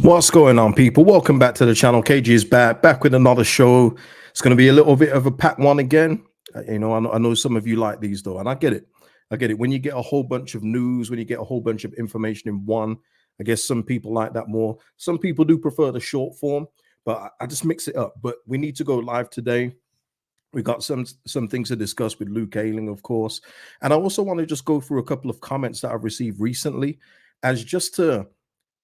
What's going on, people? Welcome back to the channel. KG is back with another show. It's going to be a little bit of a packed one again. I know some of you like these though, and I get it. When you get a whole bunch of news, when you get a whole bunch of information in one, I guess some people like that more. Some people do prefer the short form, but I just mix it up. But we need to go live today. We got some things to discuss with Luke Ayling, of course, and I also want to just go through a couple of comments that I've received recently, as just to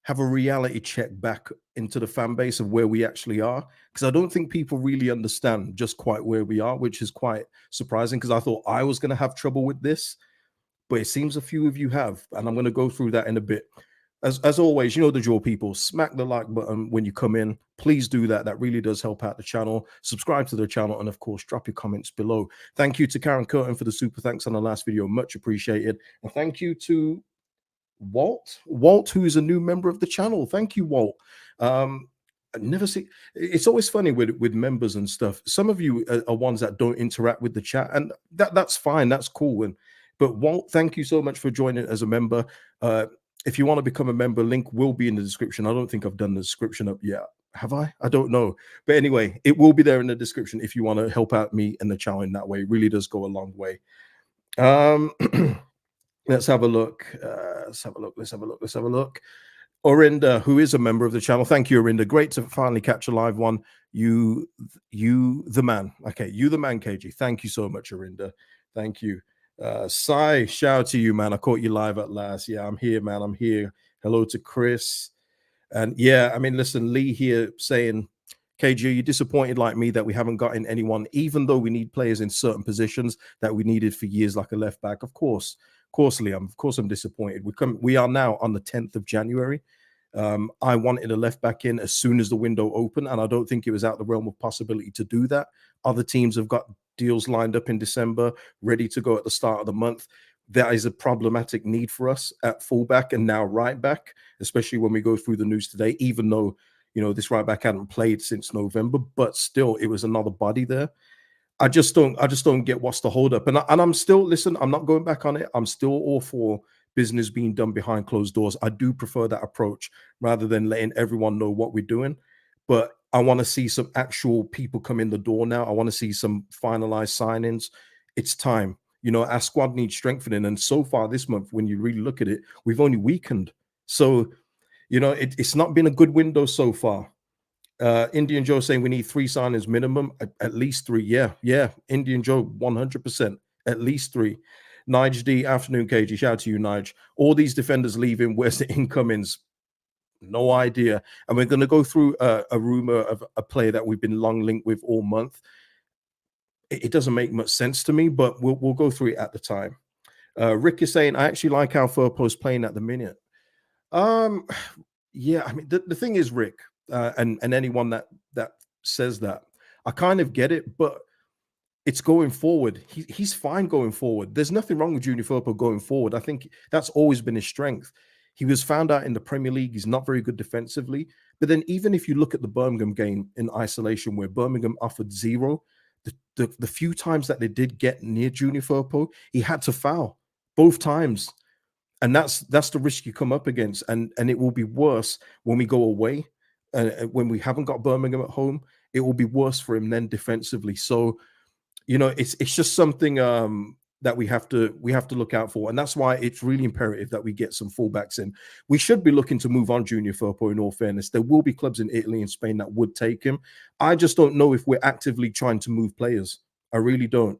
have a reality check back into the fan base of where we actually are, because I don't think people really understand just quite where we are, which is quite surprising, because I thought I was going to have trouble with this, but it seems a few of you have, and I'm going to go through that in a bit. As always, you know the drill, people. Smack the like button when you come in. Please do that. That really does help out the channel. Subscribe to the channel, and of course, drop your comments below. Thank you to Karen Curtin for the super thanks on the last video. Much appreciated. And thank you to Walt, who is a new member of the channel. Thank you, Walt. I never see. It's always funny with members and stuff. Some of you are ones that don't interact with the chat, and that's fine. That's cool. But Walt, thank you so much for joining as a member. If you want to become a member, link will be in the description. I don't think I've done the description up yet. Have I? I don't know. But anyway, it will be there in the description if you want to help out me and the channel in that way. It really does go a long way. Let's have a look. Let's have a look. Orinda, who is a member of the channel. Thank you, Orinda. Great to finally catch a live one. You the man. Okay, you the man, KG. Thank you so much, Orinda. Thank you. Sai, shout out to you, man. I caught you live at last. Yeah, I'm here, man. I'm here. Hello to Chris. And yeah, I mean, listen, Lee here saying, KG, you're disappointed like me that we haven't gotten anyone, even though we need players in certain positions that we needed for years, like a left back. Of course, Liam. Of course, I'm disappointed. We are now on the 10th of January. I wanted a left back in as soon as the window opened, and I don't think it was out the realm of possibility to do that. Other teams have got deals lined up in December, ready to go at the start of the month. That is a problematic need for us at fullback and now right back, especially when we go through the news today, even though, you know, this right back hadn't played since November, but still it was another body there. I just don't get what's the holdup. And I'm still, listen, I'm not going back on it. I'm still all for business being done behind closed doors. I do prefer that approach rather than letting everyone know what we're doing. But I want to see some actual people come in the door now. I want to see some finalized signings. It's time. You know, our squad needs strengthening. And so far this month, when you really look at it, we've only weakened. So, you know, it's not been a good window so far. Indian Joe saying we need 3 signings minimum, at least 3. Yeah. Indian Joe, 100%, at least 3. Nige D, afternoon, KG. Shout out to you, Nige. All these defenders leaving. Where's the incomings? No idea. And we're going to go through a rumor of a player that we've been long linked with all month. It doesn't make much sense to me, but we'll go through it at the time. Rick is saying, I actually like how Firpo's playing at the minute. Yeah, I mean, the thing is, Rick, and anyone that says that, I kind of get it, but it's going forward. He's fine going forward. There's nothing wrong with Junior Firpo going forward. I think that's always been his strength. He was found out in the Premier League. He's not very good defensively. But then even if you look at the Birmingham game in isolation, where Birmingham offered 0, the few times that they did get near Junior Firpo, he had to foul both times. And that's the risk you come up against. And it will be worse when we go away. When we haven't got Birmingham at home, it will be worse for him then defensively. So, you know, it's just something that we have to look out for, and that's why it's really imperative that we get some fullbacks in. We should be looking to move on Junior Firpo. In all fairness, there will be clubs in Italy and Spain that would take him. I just don't know if we're actively trying to move players. I really don't.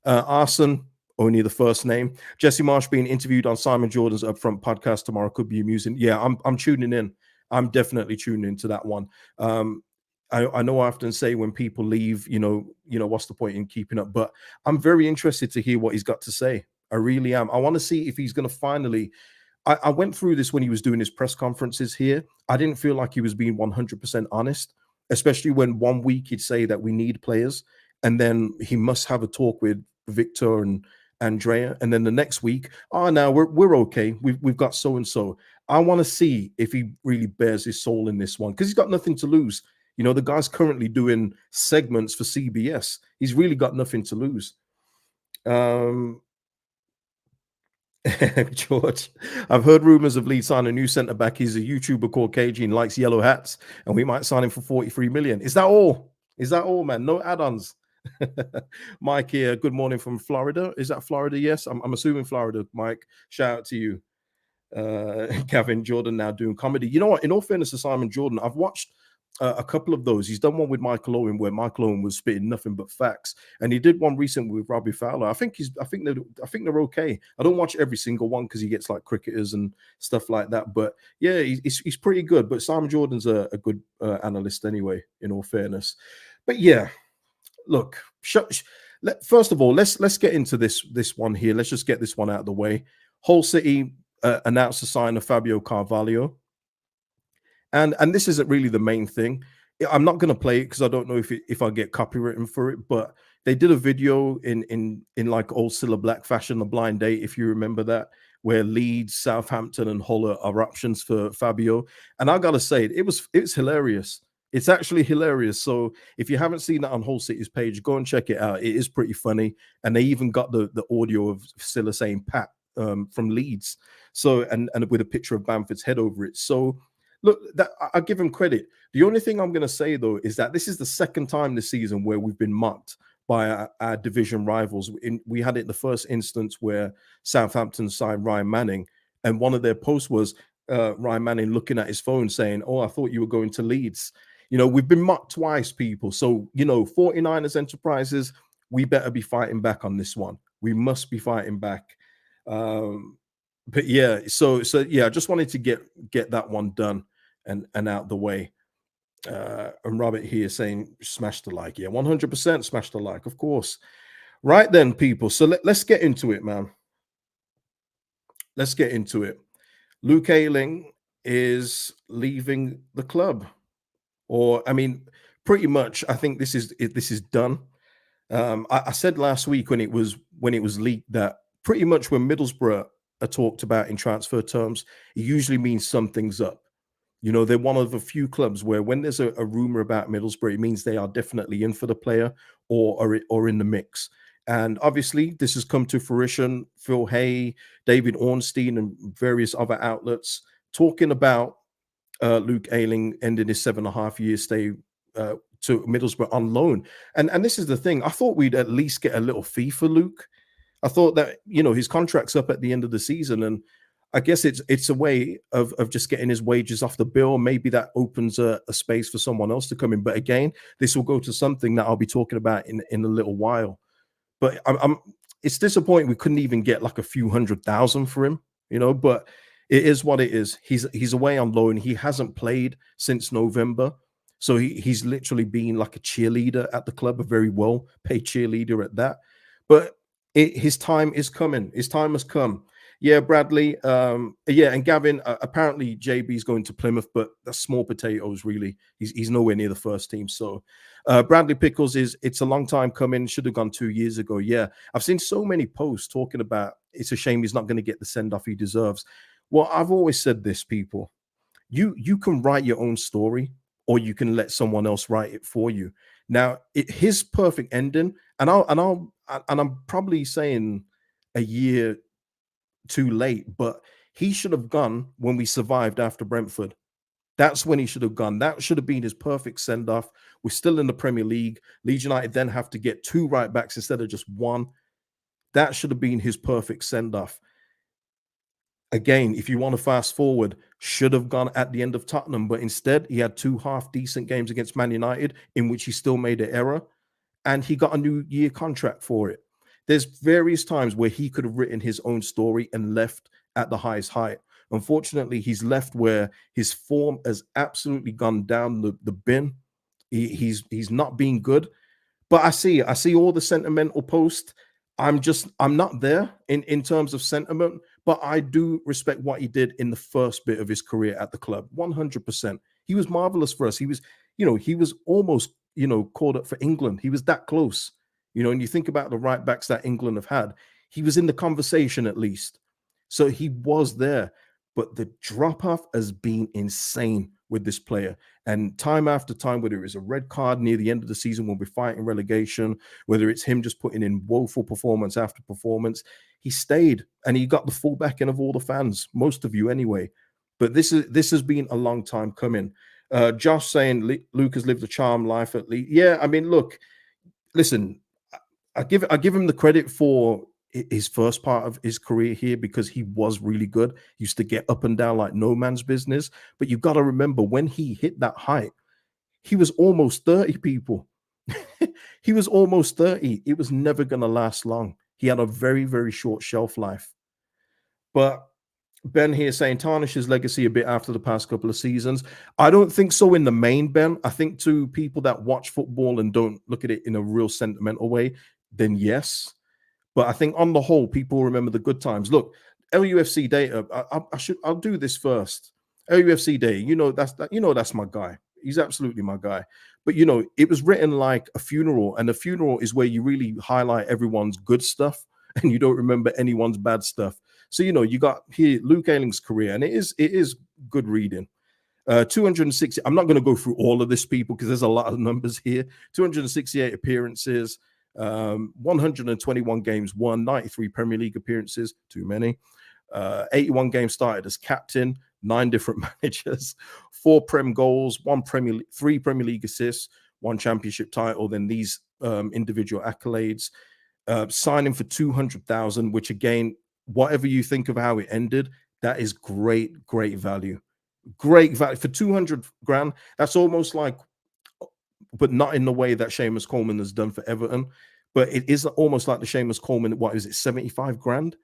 Arson, only the first name. Jesse Marsh being interviewed on Simon Jordan's Upfront podcast tomorrow could be amusing. Yeah, I'm tuning in. I'm definitely tuning into that one. I know I often say when people leave, you know, what's the point in keeping up? But I'm very interested to hear what he's got to say. I really am. I want to see if he's going to finally. I went through this when he was doing his press conferences here. I didn't feel like he was being 100% honest, especially when one week he'd say that we need players, and then he must have a talk with Victor and Andrea, and then the next week, now we're okay. We've got so and so. I want to see if he really bears his soul in this one, because he's got nothing to lose. You know, the guy's currently doing segments for CBS. He's really got nothing to lose. George, I've heard rumors of Leeds signing a new centre back. He's a YouTuber called KG and likes yellow hats, and we might sign him for 43 million. Is that all? Is that all, man? No add-ons. Mike here. Good morning from Florida. Is that Florida? Yes, I'm assuming Florida. Mike, shout out to you. Gavin Jordan now doing comedy. You know what? In all fairness to Simon Jordan, I've watched a couple of those. He's done one with Michael Owen where Michael Owen was spitting nothing but facts, and he did one recently with Robbie Fowler. I think they're okay. I don't watch every single one because he gets like cricketers and stuff like that. But yeah, he's pretty good. But Simon Jordan's a good analyst anyway. In all fairness, but yeah, look. First of all, let's get into this one here. Let's just get this one out of the way. Hull City announced the sign of Fabio Carvalho, and this isn't really the main thing. I'm not going to play it because I don't know if I get copywritten for it. But they did a video in like old Cilla Black fashion, a blind date, if you remember that, where Leeds, Southampton, and Hull are options for Fabio. And I gotta say, it's hilarious. It's actually hilarious. So if you haven't seen that on Hull City's page, go and check it out. It is pretty funny, and they even got the audio of Cilla saying Pat from Leeds. So and with a picture of Bamford's head over it. So look, that I give him credit. The only thing I'm going to say though is that this is the second time this season where we've been mocked by our division rivals. We had it in the first instance where Southampton signed Ryan Manning, and one of their posts was Ryan Manning looking at his phone saying, "Oh, I thought you were going to Leeds." You know, we've been mocked twice, people. So, 49ers Enterprises, we better be fighting back on this one. We must be fighting back. But yeah, so yeah, I just wanted to get that one done and out the way. And Robert here saying smash the like. Yeah, 100% smash the like, of course. Right then, people. So let's get into it, man. Let's get into it. Luke Ayling is leaving the club. Or I mean, pretty much I think this is done. I said last week when it was leaked that pretty much when Middlesbrough are talked about in transfer terms, it usually means something's up. They're one of the few clubs where when there's a rumor about Middlesbrough, it means they are definitely in for the player or in the mix. And obviously, this has come to fruition. Phil Hay, David Ornstein, and various other outlets talking about Luke Ayling ending his 7.5-year stay to Middlesbrough on loan. And this is the thing. I thought we'd at least get a little fee for Luke. I thought that, his contract's up at the end of the season, and I guess it's a way of just getting his wages off the bill. Maybe that opens a space for someone else to come in. But again, this will go to something that I'll be talking about in a little while. But it's disappointing we couldn't even get like a few 100,000 for him, but it is what it is. He's away on loan. He hasn't played since November. So he's literally been like a cheerleader at the club, a very well-paid cheerleader at that. But his time is coming. His time has come. Yeah, Bradley. Yeah, and Gavin. Apparently, JB's going to Plymouth, but that's small potatoes, really. He's nowhere near the first team. So, Bradley Pickles it's a long time coming. Should have gone 2 years ago. Yeah, I've seen so many posts talking about it's a shame he's not going to get the send off he deserves. Well, I've always said this, people. You can write your own story, or you can let someone else write it for you. Now, his perfect ending, and I'm probably saying a year too late, but he should have gone when we survived after Brentford. That's when he should have gone. That should have been his perfect send-off. We're still in the Premier League. Leeds United then have to get 2 right backs instead of just 1. That should have been his perfect send-off. Again, if you want to fast forward, should have gone at the end of Tottenham, but instead he had 2 half-decent games against Man United in which he still made an error, and he got a new year contract for it. There's various times where he could have written his own story and left at the highest height. Unfortunately, he's left where his form has absolutely gone down the bin. He's not being good. But I see all the sentimental posts. I'm not there in terms of sentiment, but I do respect what he did in the first bit of his career at the club. 100%. He was marvelous for us. He was almost, called up for England. He was that close. And you think about the right backs that England have had, he was in the conversation at least. So he was there. But the drop-off has been insane with this player. And time after time, whether it's a red card near the end of the season when we're fighting relegation, whether it's him just putting in woeful performance after performance, he stayed and he got the full backing of all the fans, most of you anyway. But this has been a long time coming. Josh saying Luke has lived a charmed life at Leeds. Yeah, I mean, look, listen, I give him the credit for his first part of his career here because he was really good. He used to get up and down like no man's business. But you've got to remember when he hit that height, he was almost 30 people. He was almost 30. It was never going to last long. He had a very, very short shelf life. But Ben here saying tarnish his legacy a bit after the past couple of seasons. I don't think so in the main, Ben. I think to people that watch football and don't look at it in a real sentimental way, then yes. But I think on the whole, people remember the good times. Look, LUFC data. I'll do this first. LUFC day. That's my guy. He's absolutely my guy. But it was written like a funeral, and a funeral is where you really highlight everyone's good stuff and you don't remember anyone's bad stuff. So you got here Luke Ayling's career, and it is good reading. 260. I'm not going to go through all of this, people, because there's a lot of numbers here. 268 appearances, 121 games won, 93 Premier League appearances, too many. 81 games started as captain, 9 different managers, 4 Prem goals, 3 Premier League assists, 1 championship title. Then these individual accolades. Signing for 200,000, which again, whatever you think of how it ended, that is great value. Great value for 200 grand. That's almost like, but not in the way that Seamus Coleman has done for Everton, but it is almost like the Seamus Coleman. What is it, 75 grand?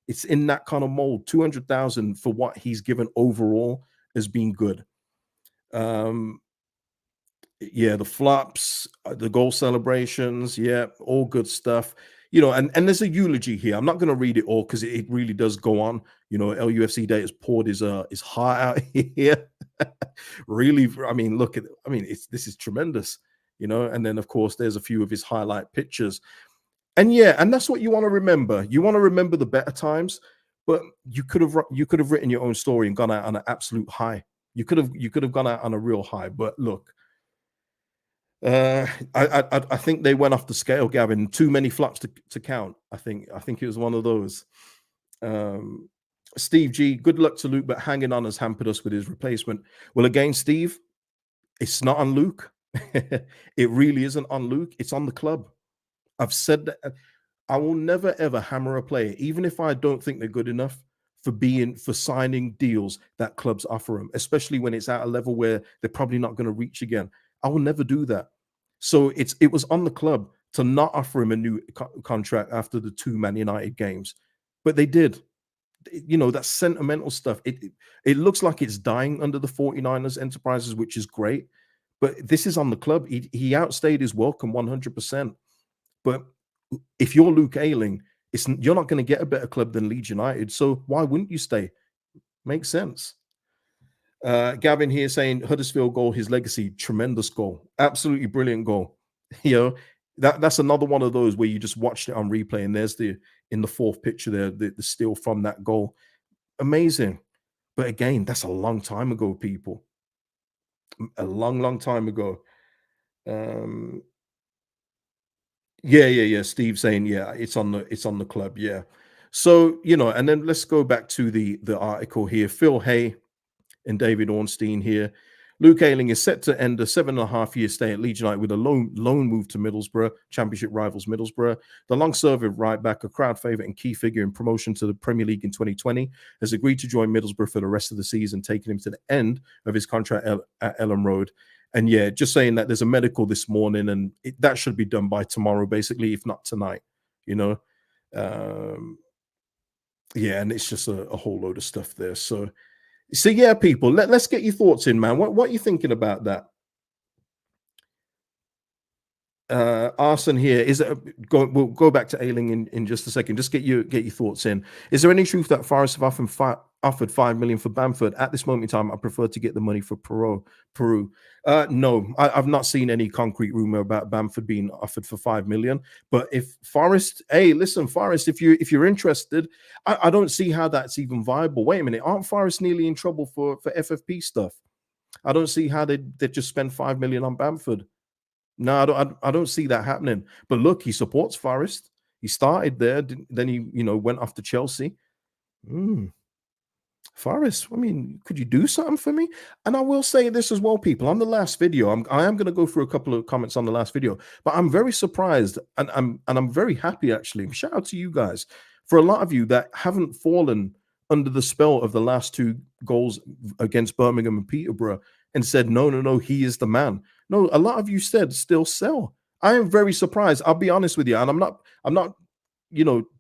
It's in that kind of mold. 200,000 for what he's given overall has been good. Yeah, the flops, the goal celebrations, yeah, all good stuff. And there's a eulogy here. I'm not going to read it all because it really does go on. LUFC Day has poured his heart out here. Really, I mean, this is tremendous. And then of course there's a few of his highlight pictures. And yeah, and that's what you want to remember. You want to remember the better times, but you could have written your own story and gone out on an absolute high. You could have gone out on a real high. But look, I think they went off the scale, Gavin. Too many flops to count. I think it was one of those. Steve G, good luck to Luke, but hanging on has hampered us with his replacement. Well, again, Steve, it's not on Luke. It really isn't on Luke. It's on the club. I've said that. I will never ever hammer a player, even if I don't think they're good enough, for signing deals that clubs offer them, especially when it's at a level where they're probably not going to reach again. I will never do that. So it was on the club to not offer him a new contract after the 2 Man United games, but they did. That sentimental stuff. It looks like it's dying under the 49ers enterprises, which is great. But this is on the club. He outstayed his welcome 100%. But if you're Luke Ayling, you're not going to get a better club than Leeds United. So why wouldn't you stay? Makes sense. Gavin here saying Huddersfield goal, his legacy, tremendous goal, absolutely brilliant goal. That's another one of those where you just watched it on replay, and there's in the 4th picture there, the steal from that goal. Amazing. But again, that's a long time ago, people. A long time ago. Yeah. Steve saying, yeah, it's on the club. Yeah. So, and then let's go back to the article here. Phil Hay and David Ornstein here. Luke Ayling is set to end a 7.5-year stay at Leeds United with a loan move to Middlesbrough, championship rivals Middlesbrough. The long-serving right-back, a crowd favourite and key figure in promotion to the Premier League in 2020, has agreed to join Middlesbrough for the rest of the season, taking him to the end of his contract at Ellen Road. And yeah, just saying that there's a medical this morning, and that should be done by tomorrow, basically, if not tonight. Yeah, and it's just a whole load of stuff there. So yeah, people, let's get your thoughts in, man. What are you thinking about that? Arson here we'll go back to Ayling in just a second. Just get your thoughts in. Is there any truth that Forest have offered 5 million for Bamford? At this moment in time, I prefer to get the money for Peru. No, I've not seen any concrete rumor about Bamford being offered for 5 million. But if Forest, Forest, if you're interested, I don't see how that's even viable. Wait a minute, aren't Forest nearly in trouble for FFP stuff? I don't see how they just spend 5 million on Bamford. No, I don't see that happening. But look, he supports Forest. He started there, then he went off to Chelsea. Mm. Forest, I mean, could you do something for me? And I will say this as well, people. On the last video, I am going to go through a couple of comments on the last video, but I'm very surprised and I'm very happy actually. Shout out to you guys for a lot of you that haven't fallen under the spell of the last two goals against Birmingham and Peterborough and said, no, no, no, he is the man. No, a lot of you said still sell. I am very surprised. I'll be honest with you, and I'm not,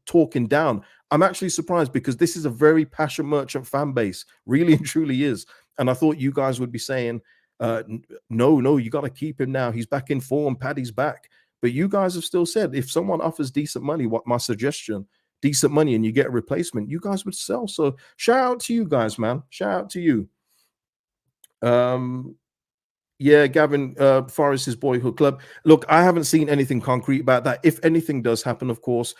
talking down. I'm actually surprised because this is a very passion merchant fan base, really and truly is. And I thought you guys would be saying, no, no, you got to keep him now. He's back in form. Paddy's back. But you guys have still said if someone offers decent money, what my suggestion, decent money, and you get a replacement, you guys would sell. So shout out to you guys, man. Shout out to you. Yeah, Gavin, Forest's Boyhood Club. Look, I haven't seen anything concrete about that. If anything does happen, of course,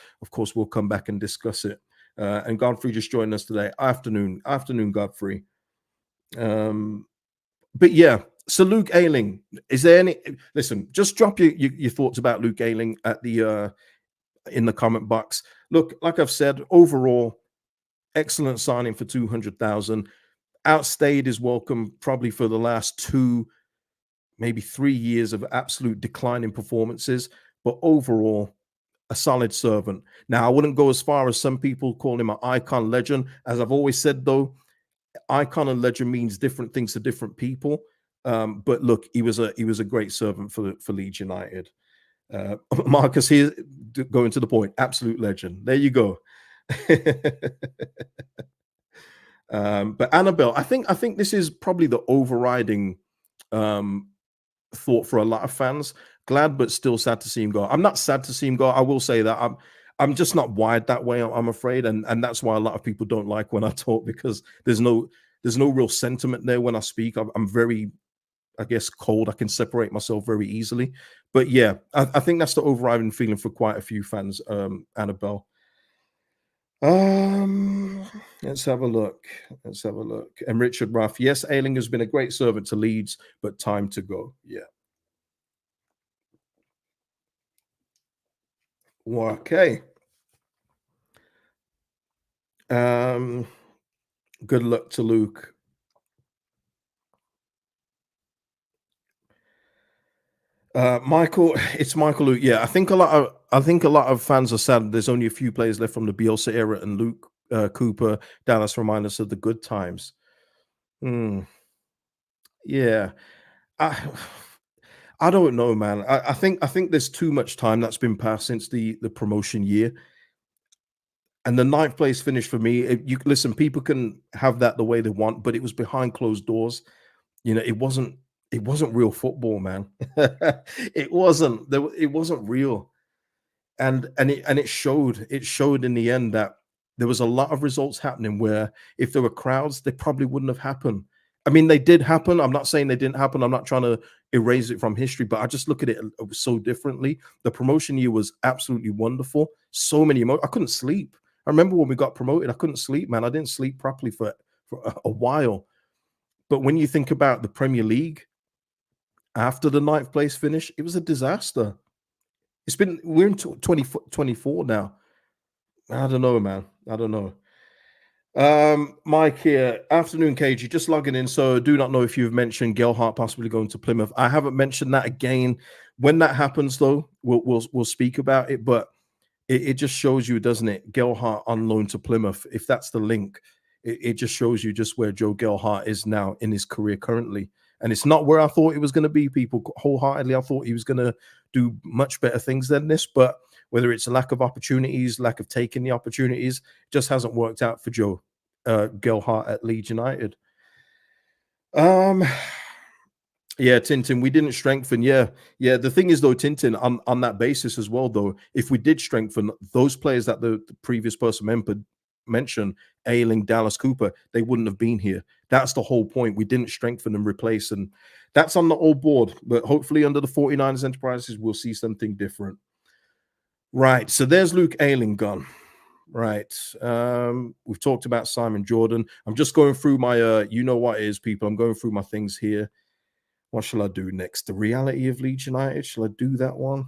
we'll come back and discuss it. And Godfrey just joined us today. Afternoon, Godfrey. But yeah, so Luke Ayling, is there any? Listen, just drop your thoughts about Luke Ayling at the in the comment box. Look, like I've said, overall, excellent signing for 200,000. Outstayed his welcome probably for the last 2, maybe 3 years of absolute decline in performances, but overall, a solid servant. Now, I wouldn't go as far as some people call him an icon legend. As I've always said, though, icon and legend means different things to different people. But look, he was a great servant for Leeds United. Marcus here going to the point, absolute legend. There you go. But Annabelle, I think this is probably the overriding thought for a lot of fans. Glad but still sad to see him go. I'm not sad to see him go. I will say that I'm just not wired that way, I'm afraid, and that's why a lot of people don't like when I talk, because there's no real sentiment there when I speak. I'm very, I guess, cold. I can separate myself very easily. But yeah, I think that's the overriding feeling for quite a few fans, Annabelle. Let's have a look. And Richard Ruff, yes, Ayling has been a great servant to Leeds, but time to go. Yeah. Okay. Good luck to Luke. Michael, it's Michael Luke. Yeah, I think a lot of fans are sad there's only a few players left from the Bielsa era, and Luke Cooper, Dallas remind us of the good times. Yeah. I don't know, man. I think there's too much time that's been passed since the promotion year. And the 9th place finish for me, you listen, people can have that the way they want, but it was behind closed doors. It wasn't real football, man. It wasn't real. And it showed in the end that there was a lot of results happening where if there were crowds, they probably wouldn't have happened. I mean, they did happen. I'm not saying they didn't happen. I'm not trying to erase it from history, but I just look at it so differently. The promotion year was absolutely wonderful. So many I couldn't sleep. I remember when we got promoted, I couldn't sleep, man. I didn't sleep properly for a while. But when you think about the Premier League, after the 9th place finish, it was a disaster. We're in 2024 now. I don't know, man. I don't know. Mike here, afternoon, KG, just logging in. So do not know if you've mentioned Gelhardt possibly going to Plymouth. I haven't mentioned that again. When that happens, though, we'll speak about it. But it just shows you, doesn't it? Gelhardt on loan to Plymouth. If that's the link, it just shows you just where Joe Gelhardt is now in his career currently. And it's not where I thought it was going to be, people. Wholeheartedly, I thought he was going to do much better things than this. But whether it's a lack of opportunities, lack of taking the opportunities, just hasn't worked out for Joe Gelhardt at Leeds United. Yeah, Tintin, we didn't strengthen. Yeah. The thing is, though, Tintin, on that basis as well, though, if we did strengthen those players that the previous person mentioned, Ayling, Dallas, Cooper, they wouldn't have been here. That's the whole point. We didn't strengthen and replace, and that's on the old board. But hopefully, under the 49ers Enterprises, we'll see something different. Right. So there's Luke Ayling gone. Right. We've talked about Simon Jordan. I'm just going through my you know what it is, people. I'm going through my things here. What shall I do next? The reality of Leeds United. Shall I do that one?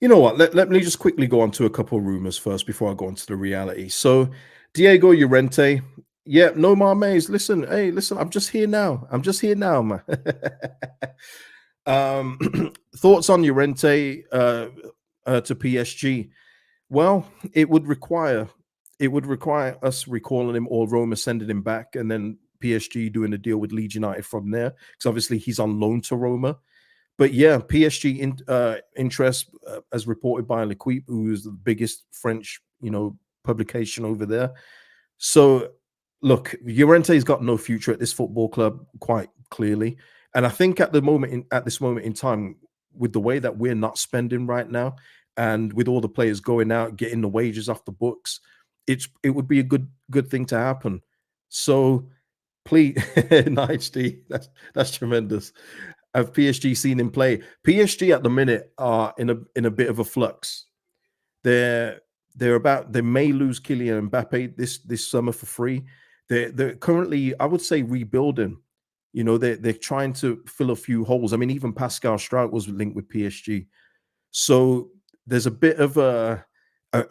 You know what? Let me just quickly go on to a couple of rumors first before I go on to the reality. So, Diego Llorente. Yeah, no more Mays. Listen, hey, listen, I'm just here now. I'm just here now, man. Thoughts on Llorente to PSG? Well, it would require us recalling him or Roma sending him back and then PSG doing a deal with Leeds United from there because obviously he's on loan to Roma. But yeah, PSG interest, as reported by L'Equipe, who is the biggest French, publication over there. So, look, Llorente's got no future at this football club, quite clearly. And I think at this moment in time, with the way that we're not spending right now, and with all the players going out, getting the wages off the books, it would be a good thing to happen. So please, nice D, that's tremendous. Have PSG seen him play? PSG at the minute are in a bit of a flux. They're they may lose Kylian Mbappe this summer for free. They're currently, I would say, rebuilding. They're trying to fill a few holes. I mean, even Pascal Strout was linked with PSG. So there's a bit of a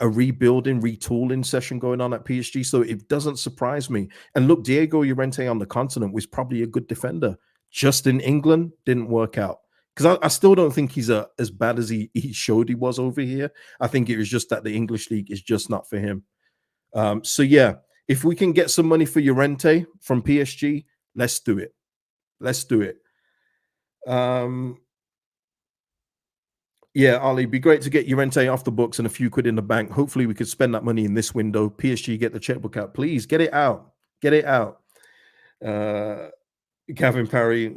rebuilding, retooling session going on at PSG. So it doesn't surprise me. And look, Diego Llorente on the continent was probably a good defender. Just in England, didn't work out. Because I still don't think he's as bad as he showed he was over here. I think it was just that the English league is just not for him. So yeah, if we can get some money for Llorente from PSG, let's do it. Let's do it. Yeah, Ali, it'd be great to get Llorente off the books and a few quid in the bank. Hopefully, we could spend that money in this window. PSG, get the checkbook out, please. Get it out. Get it out. Gavin Parry,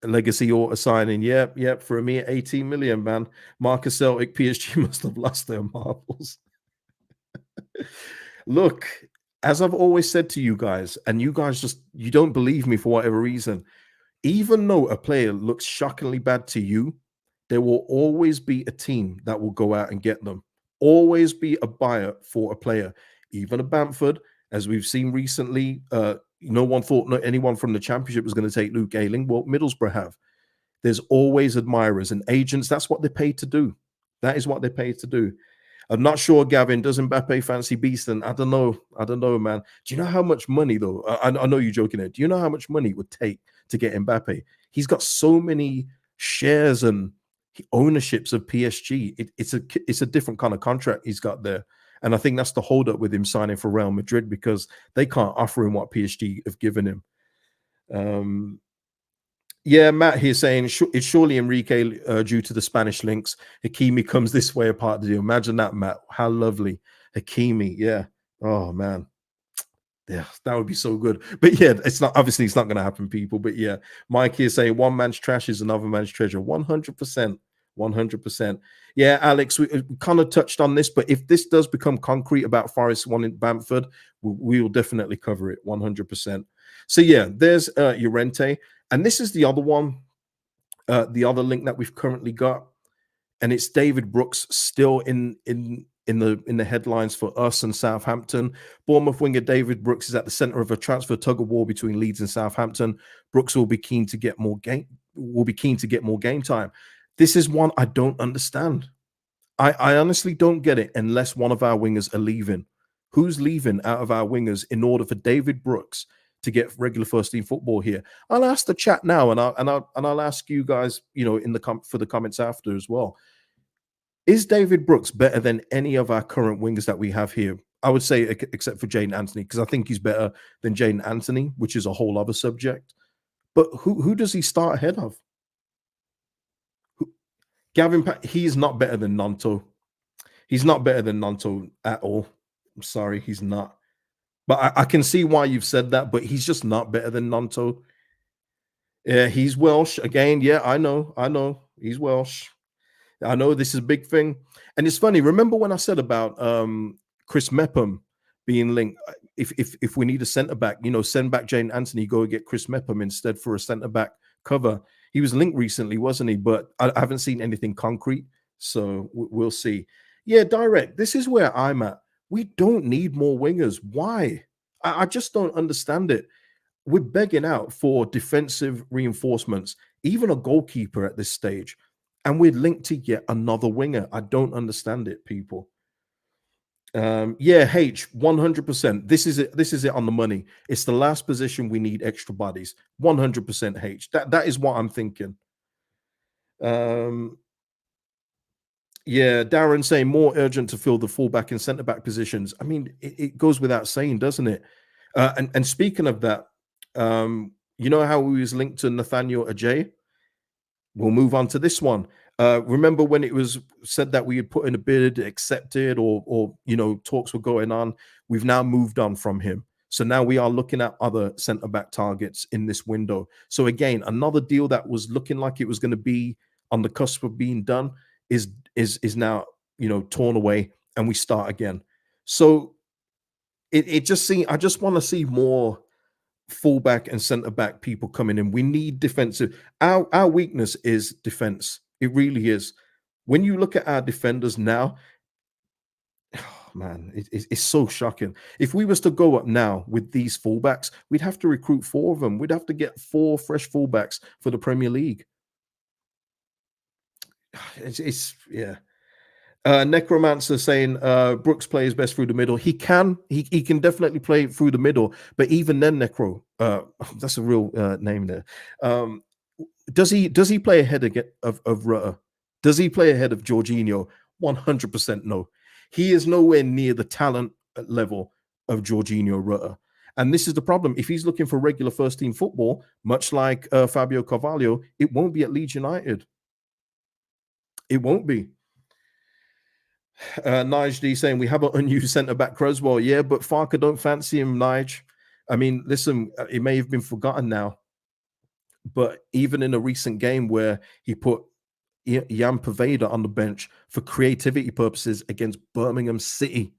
legacy auto signing. Yep. For a mere 18 million, man. Marcus Celtic, PSG must have lost their marbles. Look, as I've always said to you guys, and you guys you don't believe me for whatever reason, even though a player looks shockingly bad to you, there will always be a team that will go out and get them. Always be a buyer for a player. Even a Bamford, as we've seen recently, no one thought anyone from the Championship was going to take Luke Ayling. Well, Middlesbrough have. There's always admirers and agents. That's what they're paid to do. That is what they're paid to do. I'm not sure, Gavin. Does Mbappe fancy Beaston? I don't know, man. Do you know how much money, though? I know you're joking there. Do you know how much money it would take to get Mbappe? He's got so many shares and ownerships of PSG. It's a different kind of contract he's got there. And I think that's the holdup with him signing for Real Madrid because they can't offer him what PSG have given him. Yeah, Matt here saying it's surely Enrique due to the Spanish links. Hakimi comes this way apart of the deal. Imagine that, Matt. How lovely. Hakimi, yeah. Oh, man. Yeah, that would be so good. But yeah, it's not going to happen, people. But yeah, Mike here saying one man's trash is another man's treasure. 100%. 100%. Yeah, Alex, we kind of touched on this, but if this does become concrete about Forest wanting Bamford, we will definitely cover it 100%. So yeah, there's Llorente. And this is the other one, the other link that we've currently got, and it's David Brooks still in the headlines for us and Southampton. Bournemouth winger David Brooks is at the center of a transfer tug of war between Leeds and Southampton. Brooks will be keen to get more game. Time. This is one I don't understand. I honestly don't get it unless one of our wingers are leaving. Who's leaving out of our wingers in order for David Brooks to get regular first team football here? I'll ask the chat now, and I'll ask you guys, for the comments after as well. Is David Brooks better than any of our current wingers that we have here? I would say, except for Jane Anthony, because I think he's better than Jane Anthony, which is a whole other subject. But who does he start ahead of? Gavin, he's not better than Nanto. He's not better than Nanto at all. I'm sorry, he's not. But I can see why you've said that, but he's just not better than Nanto. Yeah, he's Welsh. Again, yeah, I know. He's Welsh. I know this is a big thing. And it's funny, remember when I said about Chris Mepham being linked? If we need a centre-back, send back Jane Anthony, go get Chris Mepham instead for a centre-back cover. He was linked recently, wasn't he? But I haven't seen anything concrete, so we'll see. Yeah, direct. This is where I'm at. We don't need more wingers. Why? I just don't understand it. We're begging out for defensive reinforcements, even a goalkeeper at this stage, and we're linked to yet another winger. I don't understand it, people. Yeah, H, 100%. This is it. This is it on the money. It's the last position we need extra bodies. 100% H. That is what I'm thinking. Um, yeah, Darren saying more urgent to fill the fullback and centre back positions. I mean, it goes without saying, doesn't it? And speaking of that, you know how we was linked to Nathaniel Ajay? We'll move on to this one. Remember when it was said that we had put in a bid, accepted, or talks were going on? We've now moved on from him. So now we are looking at other centre back targets in this window. So again, another deal that was looking like it was going to be on the cusp of being done is now torn away, and we start again. So it just seems I just want to see more fullback and centre back people coming in. We need defensive. Our weakness is defense. It really is. When you look at our defenders now, oh man, it's so shocking. If we was to go up now with these fullbacks, we'd have to recruit 4 of them. We'd have to get 4 fresh fullbacks for the Premier League. It's yeah. Necromancer saying Brooks plays best through the middle. He can definitely play through the middle, but even then, Necro, that's a real name there. Does he play ahead of Rutter? Does he play ahead of Jorginho? 100% no. He is nowhere near the talent level of Jorginho Rutter. And this is the problem. If he's looking for regular first team football, much like Fabio Carvalho, it won't be at Leeds United. It won't be. Nige D saying we have an unused centre back Creswell. Yeah, but Farker don't fancy him, Nige. I mean, listen, it may have been forgotten now, but even in a recent game where he put Jan Paveda on the bench for creativity purposes against Birmingham City,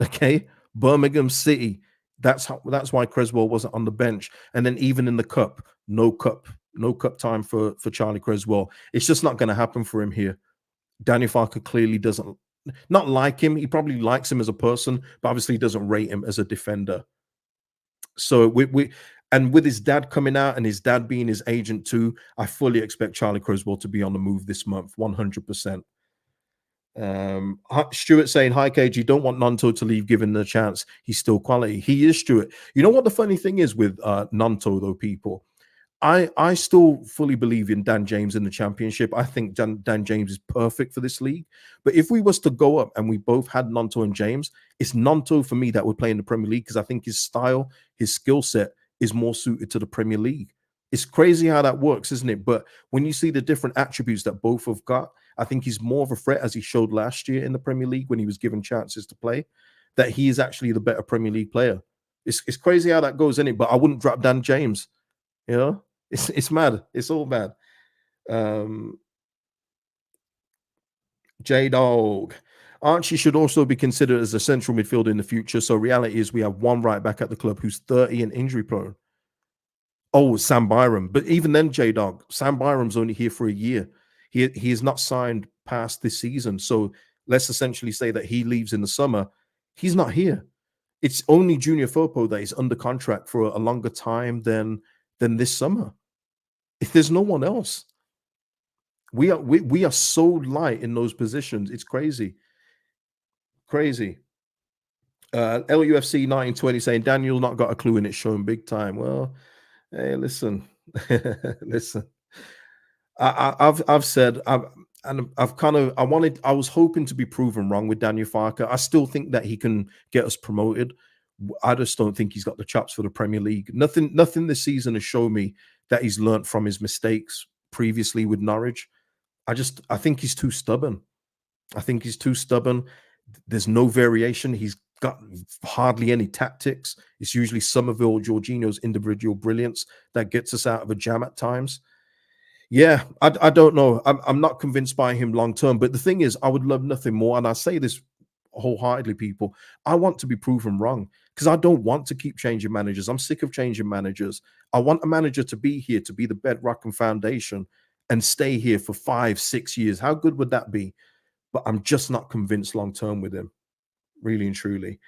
okay, Birmingham City. That's why Creswell wasn't on the bench. And then even in the cup, no cup time for Charlie Creswell. It's just not going to happen for him here. Daniel Farker clearly doesn't not like him. He probably likes him as a person, but obviously doesn't rate him as a defender. So and with his dad coming out and his dad being his agent too, I fully expect Charlie Creswell to be on the move this month, 100%. Stuart saying, hi KG, don't want Nanto to leave given the chance. He's still quality. He is, Stuart. You know what the funny thing is with Nanto though, people? I still fully believe in Dan James in the championship. I think Dan James is perfect for this league. But if we was to go up and we both had Nanto and James, it's Nanto for me that would play in the Premier League because I think his style, his skill set is more suited to the Premier League. It's crazy how that works, isn't it? But when you see the different attributes that both have got, I think he's more of a threat as he showed last year in the Premier League when he was given chances to play, that he is actually the better Premier League player. It's crazy how that goes, isn't it? But I wouldn't drop Dan James, you know? It's mad. It's all mad. J-Dog. Archie should also be considered as a central midfielder in the future. So reality is we have one right back at the club who's 30 and injury prone. Oh, Sam Byram. But even then, J-Dog, Sam Byram's only here for a year. He is not signed past this season. So let's essentially say that he leaves in the summer. He's not here. It's only Junior Firpo that is under contract for a longer time than this summer. If there's no one else, we are so light in those positions. It's crazy. LUFC 1920 saying Daniel not got a clue and it's shown big time. Well, hey, listen, listen. I've said I was hoping to be proven wrong with Daniel Farker. I still think that he can get us promoted. I just don't think he's got the chops for the Premier League. Nothing this season has shown me that he's learnt from his mistakes previously with Norwich. I think he's too stubborn. There's no variation. He's got hardly any tactics. It's usually Somerville, Jorginho's individual brilliance that gets us out of a jam at times. Yeah, I don't know. I'm not convinced by him long term. But the thing is, I would love nothing more. And I say this wholeheartedly, people. I want to be proven wrong because I don't want to keep changing managers. I'm sick of changing managers. I want a manager to be here, to be the bedrock and foundation and stay here for 5-6 years. How good would that be? but I'm just not convinced long term with him, really and truly.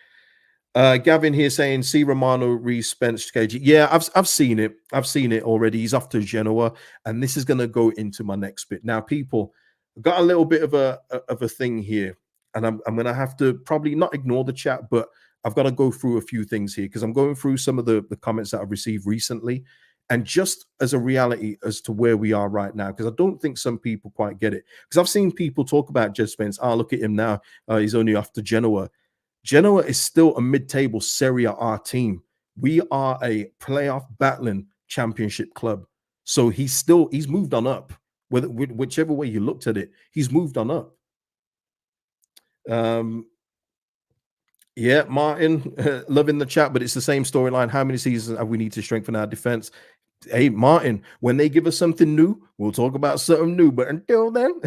Gavin here saying, see Romano, Reece, Spence, KG. Yeah, I've seen it. I've seen it already. He's off to Genoa, and this is going to go into my next bit. Now, people, I've got a little bit of a thing here, and I'm going to have to probably not ignore the chat, but I've got to go through a few things here because I'm going through some of the comments that I've received recently, and just as a reality as to where we are right now, because I don't think some people quite get it. Because I've seen people talk about Jed Spence. Oh, look at him now. He's only off to Genoa. Genoa is still a mid-table Serie A team. We are a playoff battling championship club. So he's moved on up. Whichever way you looked at it, he's moved on up. Yeah, Martin, loving the chat, but it's the same storyline. How many seasons have we need to strengthen our defense? Hey, Martin, when they give us something new, we'll talk about something new. But until then,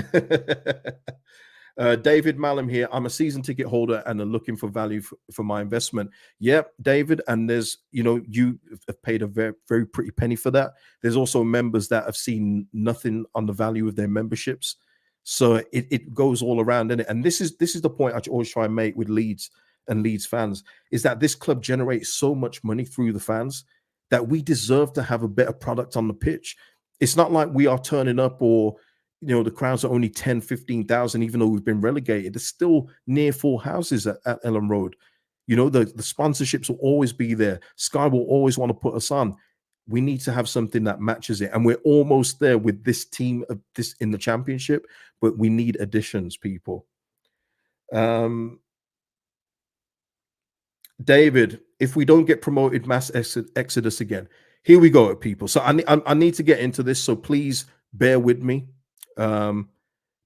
David Mallam here. I'm a season ticket holder and I'm looking for value for my investment. Yep, David. And there's, you have paid a very, very pretty penny for that. There's also members that have seen nothing on the value of their memberships. So it goes all around in it. And this is the point I always try and make with Leeds and Leeds fans, is that this club generates so much money through the fans that we deserve to have a better product on the pitch. It's not like we are turning up or the crowds are only 10, 15,000, even though we've been relegated. There's still near full houses at Ellen Road. The sponsorships will always be there. Sky will always want to put us on. We need to have something that matches it. And we're almost there with this team of this in the championship, but we need additions, people. David, if we don't get promoted, mass exodus again. Here we go, people. So I need to get into this, so please bear with me. But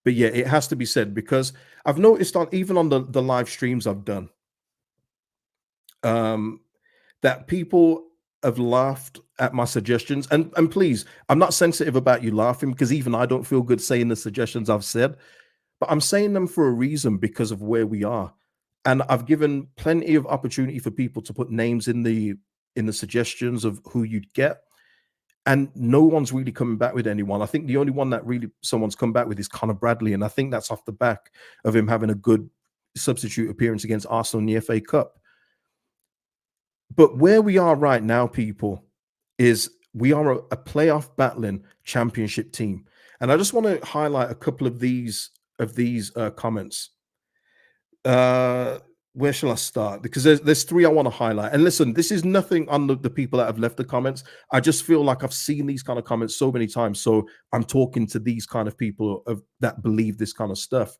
yeah, it has to be said, because I've noticed even on the live streams I've done, that people have laughed at my suggestions. And please, I'm not sensitive about you laughing, because even I don't feel good saying the suggestions I've said, but I'm saying them for a reason, because of where we are. And I've given plenty of opportunity for people to put names in the suggestions of who you'd get. And no one's really coming back with anyone. I think the only one that really someone's come back with is Conor Bradley. And I think that's off the back of him having a good substitute appearance against Arsenal in the FA Cup. But where we are right now, people, is we are a playoff battling championship team. And I just want to highlight a couple of these comments. Where shall I start? Because there's three I want to highlight. And listen, this is nothing on the people that have left the comments. I just feel like I've seen these kind of comments so many times. So I'm talking to these kind of people that believe this kind of stuff.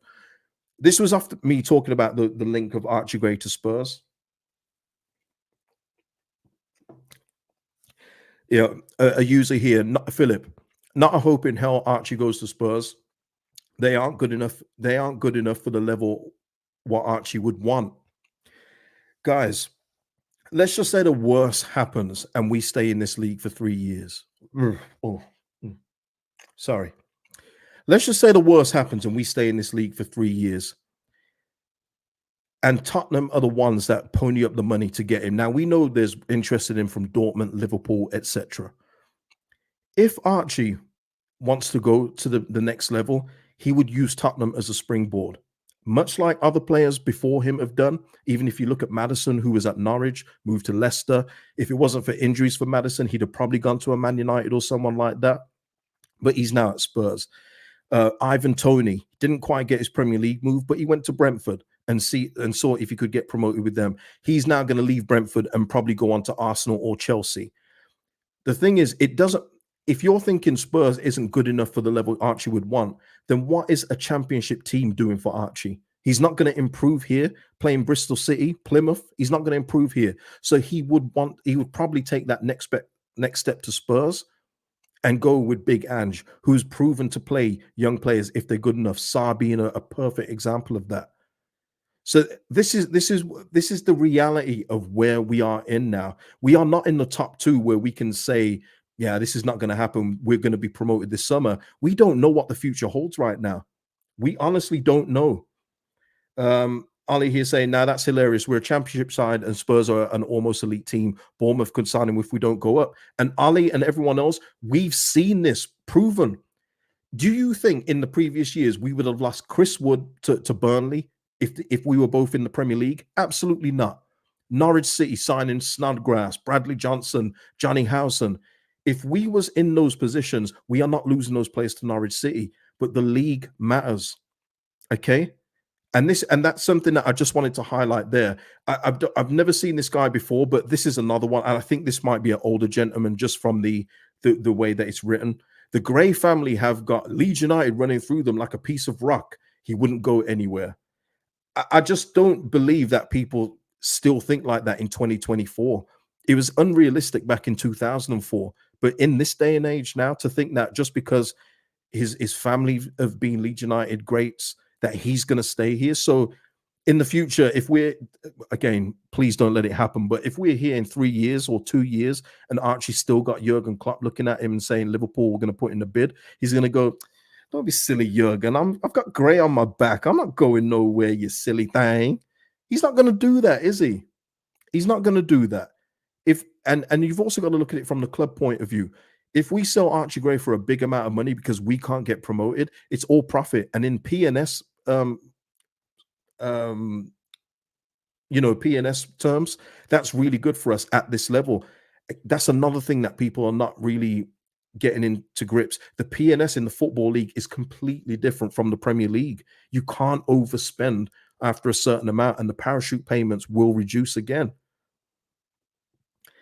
This was after me talking about the link of Archie Gray to Spurs. Yeah, a user here, not Philip. Not a hope in hell Archie goes to Spurs. They aren't good enough. They aren't good enough for the level what Archie would want. Guys, let's just say the worst happens and we stay in this league for 3 years. Sorry. Let's just say the worst happens and we stay in this league for 3 years. And Tottenham are the ones that pony up the money to get him. Now, we know there's interest in him from Dortmund, Liverpool, etc. If Archie wants to go to the next level, he would use Tottenham as a springboard, much like other players before him have done. Even if you look at Maddison, who was at Norwich, moved to Leicester. If it wasn't for injuries for Maddison, he'd have probably gone to a Man United or someone like that. But he's now at Spurs. Ivan Toney didn't quite get his Premier League move, but he went to Brentford and saw if he could get promoted with them. He's now going to leave Brentford and probably go on to Arsenal or Chelsea. The thing is, if you're thinking Spurs isn't good enough for the level Archie would want, then what is a championship team doing for Archie? He's not going to improve here, playing Bristol City, Plymouth. He's not going to improve here. So he would probably take that next step to Spurs and go with Big Ange, who's proven to play young players if they're good enough. Sarr being a perfect example of that. So this is the reality of where we are in now. We are not in the top two where we can say, yeah, this is not going to happen. We're going to be promoted this summer. We don't know what the future holds right now. We honestly don't know. Ali here saying, now that's hilarious. We're a championship side and Spurs are an almost elite team. Bournemouth could sign him if we don't go up. And Ali and everyone else, we've seen this proven. Do you think in the previous years we would have lost Chris Wood to Burnley if we were both in the Premier League? Absolutely not. Norwich City signing Snodgrass, Bradley Johnson, Johnny Howson. If we was in those positions, we are not losing those players to Norwich City, but the league matters. Okay. And that's something that I just wanted to highlight there. I've never seen this guy before, but this is another one, and I think this might be an older gentleman just from the way that it's written. The Gray family have got Leeds United running through them like a piece of rock. He wouldn't go anywhere. I just don't believe that people still think like that in 2024. It was unrealistic back in 2004, but in this day and age now, to think that just because his family have been Leeds United greats that he's going to stay here. So in the future, if we're again, please don't let it happen. But if we're here in 3 years or 2 years, and Archie's still got Jurgen Klopp looking at him and saying Liverpool we're going to put in the bid, he's going to go, "Don't be silly, Jurgen. I've got Gray on my back. I'm not going nowhere, you silly thing." He's not going to do that, is he? He's not going to do that. If and you've also got to look at it from the club point of view. If we sell Archie Gray for a big amount of money because we can't get promoted, it's all profit. And in PNS um PNS terms, that's really good for us at this level. That's another thing that people are not really getting into grips. The PNS in the Football League is completely different from the Premier League. You can't overspend after a certain amount, and the parachute payments will reduce again.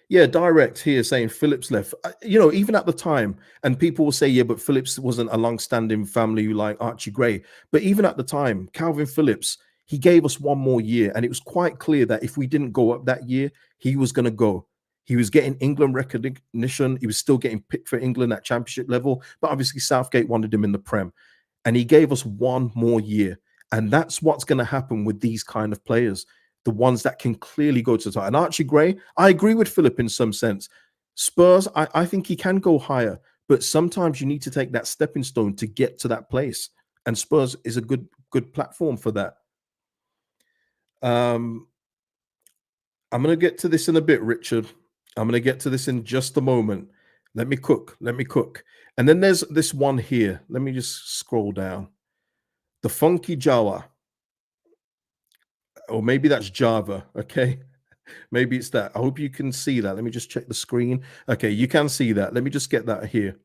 Yeah, direct here saying Phillips left. Even at the time, and people will say, yeah, but Phillips wasn't a long-standing family like Archie Gray. But even at the time, Calvin Phillips, he gave us one more year, and it was quite clear that if we didn't go up that year, he was going to go. He was getting England recognition. He was still getting picked for England at championship level, but obviously Southgate wanted him in the Prem, and he gave us one more year. And that's what's going to happen with these kind of players, the ones that can clearly go to the top. And Archie Gray, I agree with Philip in some sense. Spurs, I think he can go higher, but sometimes you need to take that stepping stone to get to that place. And Spurs is a good platform for that. Um, I'm going to get to this in a bit, Richard. I'm going to get to this in just a moment. Let me cook. Let me cook. And then there's this one here. Let me just scroll down. The Funky Jawa, or maybe that's Java. Okay. Maybe it's that. I hope you can see that. Let me just check the screen. Okay, you can see that. Let me just get that here.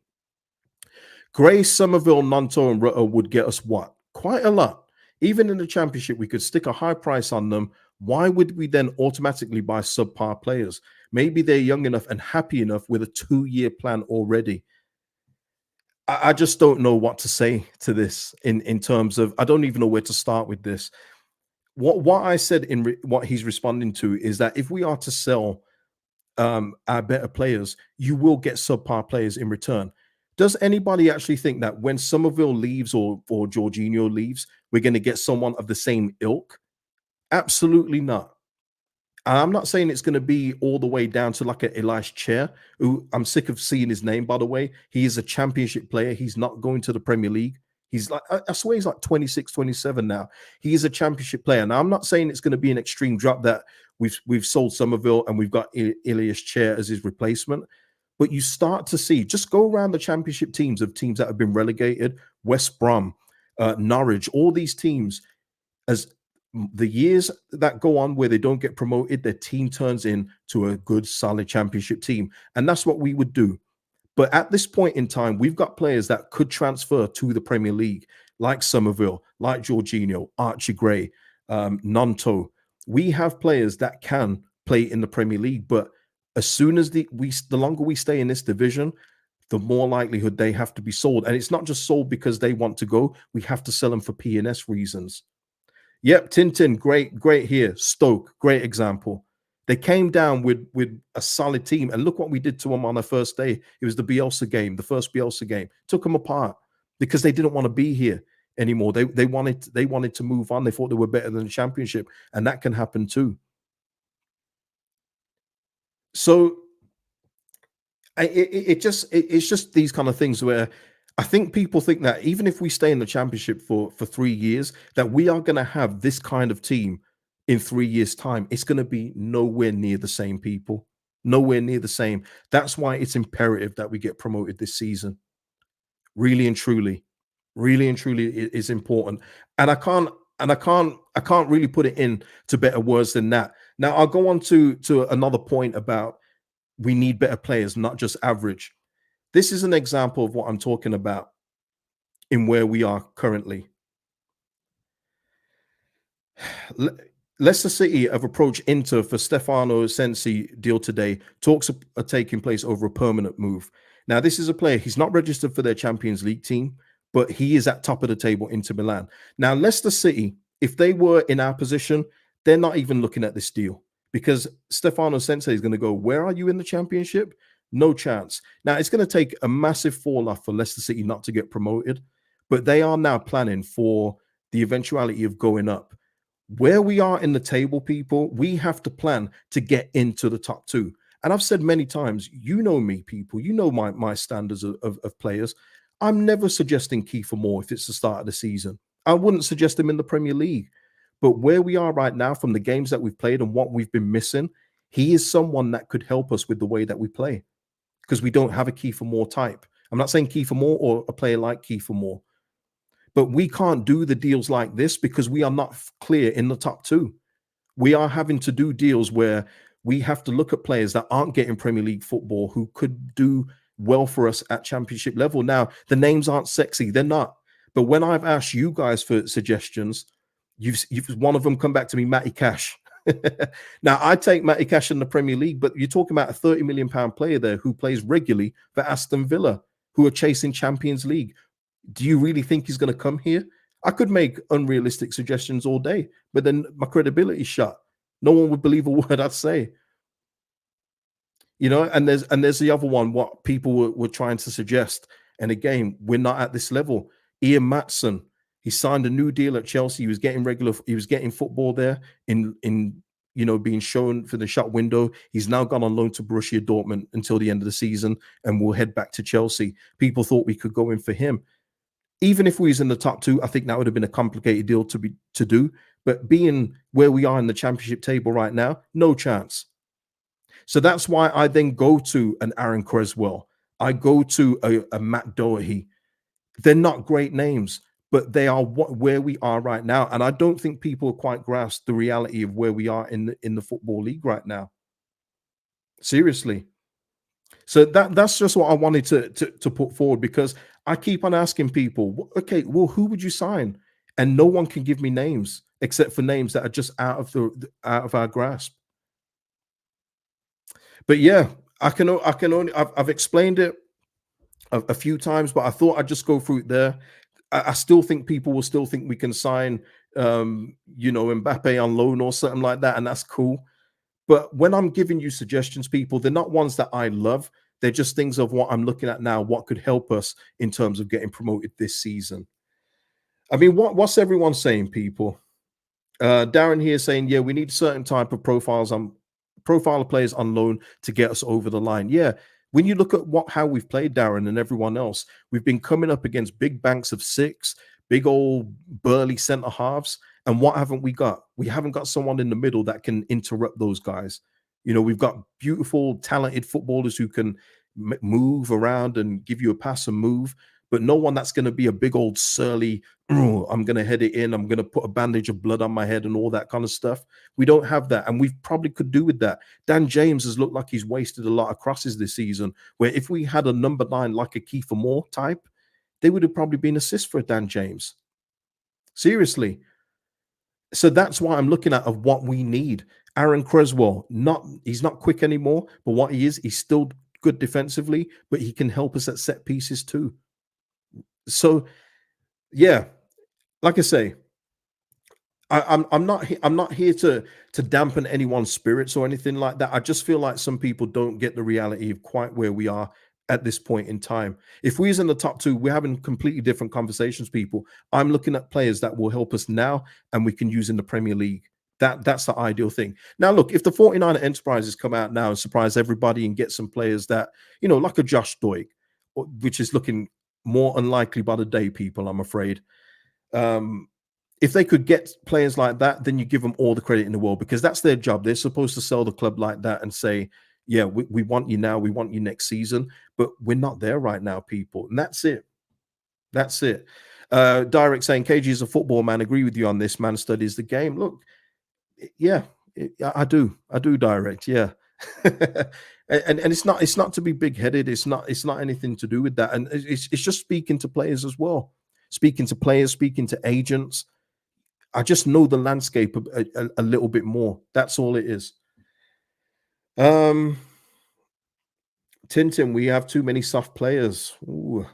Gray, Somerville, Nanto, and Rutter would get us what? Quite a lot. Even in the championship, we could stick a high price on them. Why would we then automatically buy subpar players? Maybe they're young enough and happy enough with a 2-year plan already. I just don't know what to say to this in terms of, I don't even know where to start with this. What I said what he's responding to is that if we are to sell our better players, you will get subpar players in return. Does anybody actually think that when Somerville leaves or Jorginho leaves, we're going to get someone of the same ilk? Absolutely not. I'm not saying it's going to be all the way down to like a Elias Chair, who I'm sick of seeing his name, by the way. He is a championship player. He's not going to the Premier League. He's like, I swear he's like 26, 27 now. He is a championship player. Now, I'm not saying it's going to be an extreme drop that we've sold Somerville and we've got Elias Chair as his replacement. But you start to see, just go around the championship teams that have been relegated, West Brom, Norwich, all these teams, as the years that go on where they don't get promoted, their team turns into a good, solid championship team. And that's what we would do. But at this point in time, we've got players that could transfer to the Premier League, like Somerville, like Jorginho, Archie Gray, Nanto. We have players that can play in the Premier League, but as soon as the longer we stay in this division, the more likelihood they have to be sold. And it's not just sold because they want to go. We have to sell them for P&S reasons. Yep, Tintin, great here. Stoke, great example. They came down with a solid team, and look what we did to them on the first day. It was the Bielsa game, the first Bielsa game. Took them apart because they didn't want to be here anymore. They wanted to move on. They thought they were better than the championship, and that can happen too. So it's just these kind of things where I think people think that even if we stay in the championship for 3 years, that we are going to have this kind of team in 3 years' time. It's going to be nowhere near the same people, nowhere near the same. That's why it's imperative that we get promoted this season, really and truly. Really and truly is important. And I can't really put it in to better words than that. Now I'll go on to another point about we need better players, not just average. This is an example of what I'm talking about in where we are currently. Le- Leicester City have approached Inter for Stefano Sensi deal today. Talks are taking place over a permanent move. Now, this is a player, he's not registered for their Champions League team, but he is at top of the table, Inter Milan. Now, Leicester City, if they were in our position, they're not even looking at this deal because Stefano Sensi is going to go, where are you in the championship? No chance. Now, it's going to take a massive fall off for Leicester City not to get promoted, but they are now planning for the eventuality of going up. Where we are in the table, people, we have to plan to get into the top two. And I've said many times, you know me, people, you know my standards of players. I'm never suggesting Kiefer Moore if it's the start of the season. I wouldn't suggest him in the Premier League. But where we are right now, from the games that we've played and what we've been missing, he is someone that could help us with the way that we play because we don't have a Kiefer Moore type. I'm not saying Kiefer Moore or a player like Kiefer Moore. But we can't do the deals like this because we are not clear in the top two. We are having to do deals where we have to look at players that aren't getting Premier League football who could do well for us at championship level. Now, the names aren't sexy, they're not. But when I've asked you guys for suggestions, you've one of them come back to me, Matty Cash. Now, I take Matty Cash in the Premier League, but you're talking about a £30 million player there who plays regularly for Aston Villa, who are chasing Champions League. Do you really think he's going to come here? I could make unrealistic suggestions all day, but then my credibility's shot. No one would believe a word I'd say. And there's the other one, what people were trying to suggest. And again, we're not at this level. Ian Matson, he signed a new deal at Chelsea. He was getting football there in being shown for the shop window. He's now gone on loan to Borussia Dortmund until the end of the season and will head back to Chelsea. People thought we could go in for him. Even if we was in the top two, I think that would have been a complicated deal to do. But being where we are in the championship table right now, no chance. So that's why I then go to an Aaron Creswell. I go to a Matt Doherty. They're not great names, but they are where we are right now. And I don't think people quite grasp the reality of where we are in the Football League right now. Seriously. So that's just what I wanted to put forward because I keep on asking people, okay, well, who would you sign? And no one can give me names except for names that are just out of our grasp. But yeah, I've explained it a few times, but I thought I'd just go through it there. I still think people will still think we can sign, Mbappe on loan or something like that, and that's cool. But when I'm giving you suggestions, people, they're not ones that I love. They're just things of what I'm looking at now, what could help us in terms of getting promoted this season. I mean, what's everyone saying, people? Darren here saying, yeah, we need certain type of profile of players on loan to get us over the line. Yeah. When you look at how we've played, Darren, and everyone else, we've been coming up against big banks of six, big old burly centre halves. And what haven't we got? We haven't got someone in the middle that can interrupt those guys. We've got beautiful, talented footballers who can move around and give you a pass and move, but no one that's going to be a big old surly, "Oh, I'm going to head it in, I'm going to put a bandage of blood on my head," and all that kind of stuff. We don't have that, and we probably could do with that. Dan James has looked like he's wasted a lot of crosses this season, where if we had a number 9 like a Kiefer Moore type, they would have probably been assists for Dan James. Seriously. So that's why I'm looking at of what we need. Aaron Creswell, he's not quick anymore, but what he is, he's still good defensively, but he can help us at set pieces too. So yeah, like I say, I'm not here to dampen anyone's spirits or anything like that. I just feel like some people don't get the reality of quite where we are at this point in time. If we was in the top two, we're having completely different conversations, people. I'm looking at players that will help us now and we can use in the Premier League. That's the ideal thing. Now, look, if the 49er Enterprises come out now and surprise everybody and get some players that, like a Josh Doig, which is looking more unlikely by the day, people, I'm afraid. If they could get players like that, then you give them all the credit in the world because that's their job. They're supposed to sell the club like that and say, yeah, we want you now, we want you next season, but we're not there right now, people. And that's it. That's it. Direct saying KG is a football man. Agree with you on this. Man studies the game. Look, yeah, I do. Direct, yeah. And it's not to be big headed. It's not anything to do with that. And it's just speaking to players as well. Speaking to players, speaking to agents. I just know the landscape a little bit more. That's all it is. Um, Tintin, we have too many soft players. Ooh.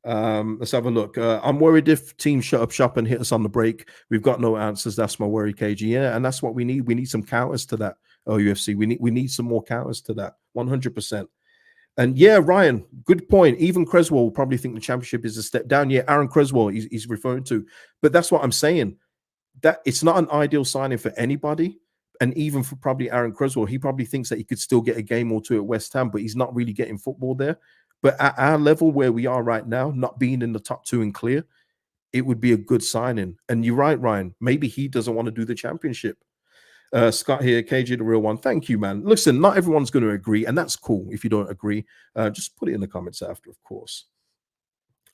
Let's have a look. I'm worried if teams shut up shop and hit us on the break. We've got no answers. That's my worry, KG. Yeah, and that's what we need. We need some counters to that. Oh, UFC. We need some more counters to that. 100%. And yeah, Ryan, good point. Even Creswell will probably think the championship is a step down. Yeah, Aaron Creswell, he's referring to. But that's what I'm saying. That it's not an ideal signing for anybody. And even for probably Aaron Creswell, he probably thinks that he could still get a game or two at West Ham, but he's not really getting football there. But at our level where we are right now, not being in the top two and clear, it would be a good signing. And you're right, Ryan. Maybe he doesn't want to do the championship. Scott here, KJ, the real one. Thank you, man. Listen, not everyone's going to agree, and that's cool. If you don't agree, just put it in the comments after, of course.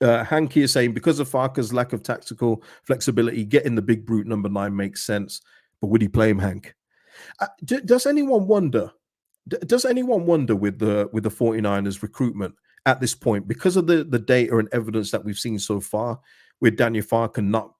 Hanky is saying because of Farke's lack of tactical flexibility, getting the big brute number 9 makes sense. But would he play him, Hank? Does anyone wonder? Does anyone wonder with the 49ers recruitment at this point, because of the data and evidence that we've seen so far, with Daniel Farke not,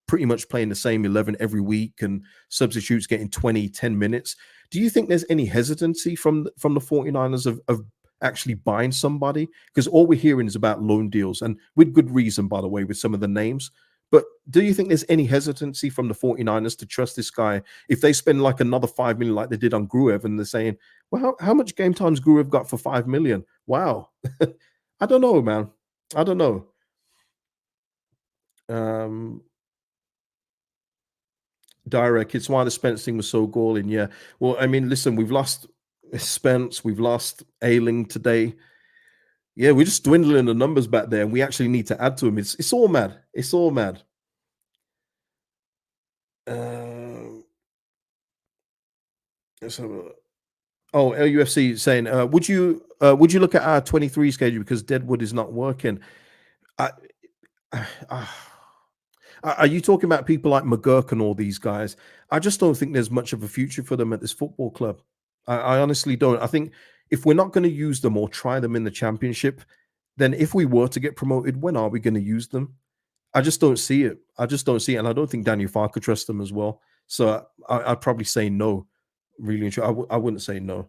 pretty much playing the same 11 every week and substitutes getting 10 minutes? Do you think there's any hesitancy from the 49ers of actually buying somebody? Because all we're hearing is about loan deals, and with good reason, by the way, with some of the names. But do you think there's any hesitancy from the 49ers to trust this guy if they spend like another 5 million like they did on Gruev, and they're saying, well, how much game time's Gruev got for 5 million? Wow. I don't know, man. I don't know. Direct, it's why the Spence thing was so galling. Yeah. Well, I mean, listen, we've lost Spence, we've lost Ayling today. Yeah, we're just dwindling the numbers back there, and we actually need to add to them. It's all mad. It's all mad. Let's have a look. Oh, LUFC saying, would you look at our 23 schedule because Deadwood is not working? I, are you talking about people like McGurk and all these guys? I just don't think there's much of a future for them at this football club. I honestly don't. I think if we're not going to use them or try them in the championship, then if we were to get promoted, when are we going to use them? I just don't see it. I just don't see it. And I don't think Daniel Farr could trust them as well. So I'd probably say no. Really, I wouldn't say no.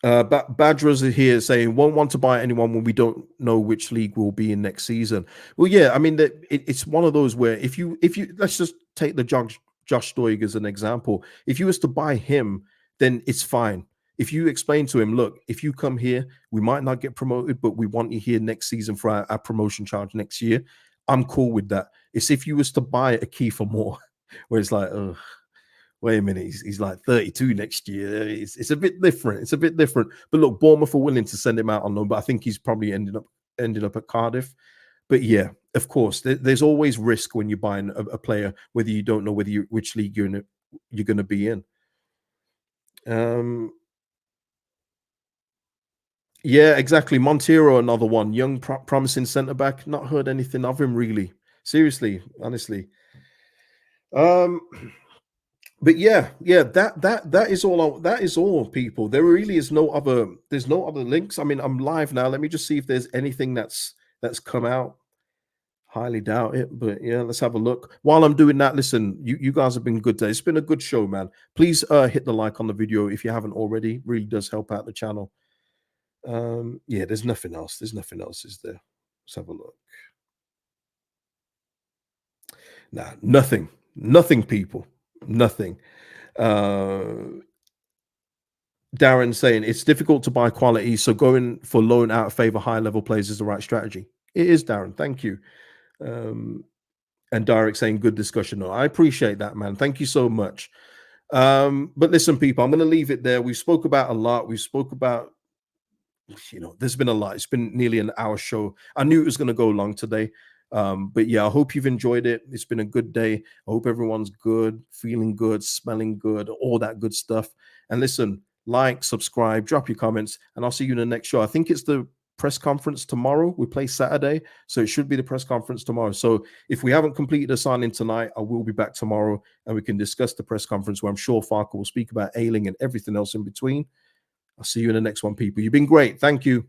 Badgers are here saying won't want to buy anyone when we don't know which league we'll be in next season. Well, yeah, I mean it's one of those where if you let's just take the Josh Doig as an example. If you was to buy him, then it's fine. If you explain to him, look, if you come here, we might not get promoted, but we want you here next season for our promotion charge next year. I'm cool with that. It's if you was to buy a Kiefer Moore, where it's like, oh, wait a minute, he's like 32 next year. It's a bit different. It's a bit different. But look, Bournemouth are willing to send him out on loan, but I think he's probably ended up at Cardiff. But yeah, of course, there's always risk when you're buying a player, whether you don't know which league you're going to be in. Yeah, exactly. Montero, another one, young, promising centre back. Not heard anything of him really. Seriously, honestly. But yeah, that is all. That is all, people. There really is no other. There's no other links. I mean, I'm live now. Let me just see if there's anything that's come out. Highly doubt it, but yeah, let's have a look. While I'm doing that, listen, you guys have been good today. It's been a good show, man. Please hit the like on the video if you haven't already. Really does help out the channel. Yeah, there's nothing else. There's nothing else, is there? Let's have a look. Nah, nothing. Nothing, people. Nothing. Darren saying it's difficult to buy quality, so going for loan out of favor high level players is the right strategy. It is, Darren. Thank you. And Derek saying good discussion. No, I appreciate that, man. Thank you so much. But listen, people, I'm going to leave it there. We spoke about a lot. We spoke about, there's been a lot. It's been nearly an hour show. I knew it was going to go long today. But yeah, I hope you've enjoyed it. It's been a good day. I hope everyone's good, feeling good, smelling good, all that good stuff. And listen, like, subscribe, drop your comments, and I'll see you in the next show. I think it's the press conference tomorrow. We play Saturday, so it should be the press conference tomorrow. So if we haven't completed the signing tonight, I will be back tomorrow and we can discuss the press conference where I'm sure Farker will speak about Ayling and everything else in between. I'll see you in the next one, people. You've been great. Thank you.